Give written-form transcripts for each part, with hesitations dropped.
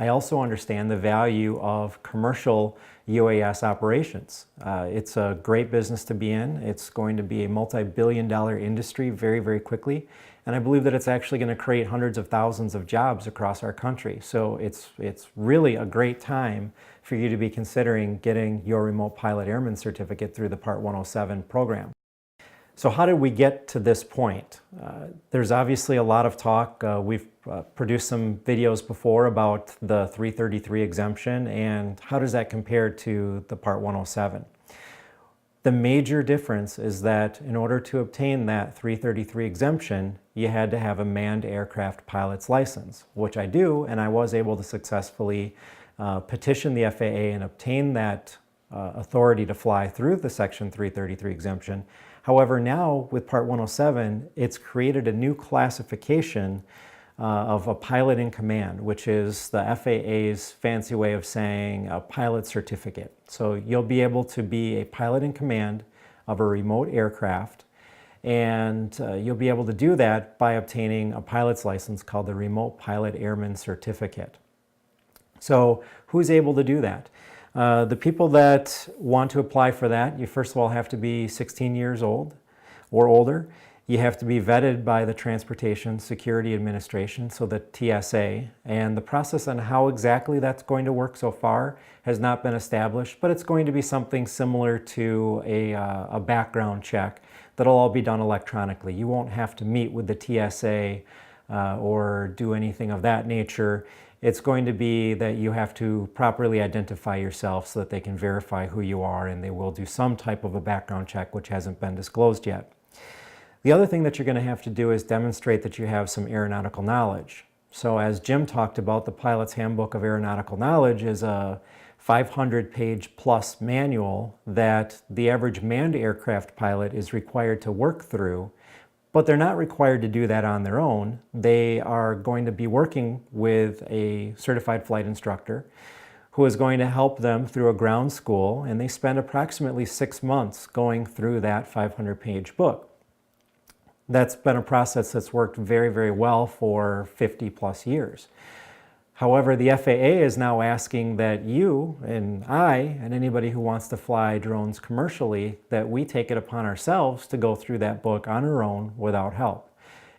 I also understand the value of commercial UAS operations. It's a great business to be in. It's going to be a multi-billion-dollar industry very, very quickly. And I believe that it's actually going to create hundreds of thousands of jobs across our country. So it's really a great time for you to be considering getting your remote pilot airman certificate through the Part 107 program. So how did we get to this point? There's obviously a lot of talk. We've produced some videos before about the 333 exemption and how does that compare to the Part 107. The major difference is that in order to obtain that 333 exemption, you had to have a manned aircraft pilot's license, which I do, and I was able to successfully petition the FAA and obtain that authority to fly through the Section 333 exemption. However, now with Part 107, it's created a new classification of a pilot in command, which is the FAA's fancy way of saying a pilot certificate. So you'll be able to be a pilot in command of a remote aircraft, and you'll be able to do that by obtaining a pilot's license called the Remote Pilot Airman Certificate. So who's able to do that? The people that want to apply for that, you first of all have to be 16 years old or older. You have to be vetted by the Transportation Security Administration, so the TSA, and the process on how exactly that's going to work so far has not been established, but it's going to be something similar to a background check that'll all be done electronically. You won't have to meet with the TSA or do anything of that nature. It's going to be that you have to properly identify yourself so that they can verify who you are, and they will do some type of a background check which hasn't been disclosed yet. The other thing that you're going to have to do is demonstrate that you have some aeronautical knowledge. So as Jim talked about, the Pilot's Handbook of Aeronautical Knowledge is a 500-page plus manual that the average manned aircraft pilot is required to work through. But they're not required to do that on their own. They are going to be working with a certified flight instructor who is going to help them through a ground school, and they spend approximately 6 months going through that 500-page book. That's been a process that's worked very, very well for 50 plus years. However, the FAA is now asking that you and I and anybody who wants to fly drones commercially, that we take it upon ourselves to go through that book on our own without help.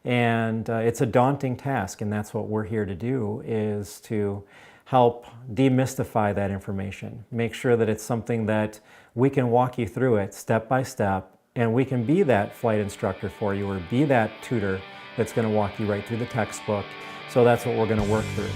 And it's a daunting task, and that's what we're here to do, is to help demystify that information. Make sure that it's something that we can walk you through it step by step, and we can be that flight instructor for you or be that tutor that's going to walk you right through the textbook. So that's what we're going to work through.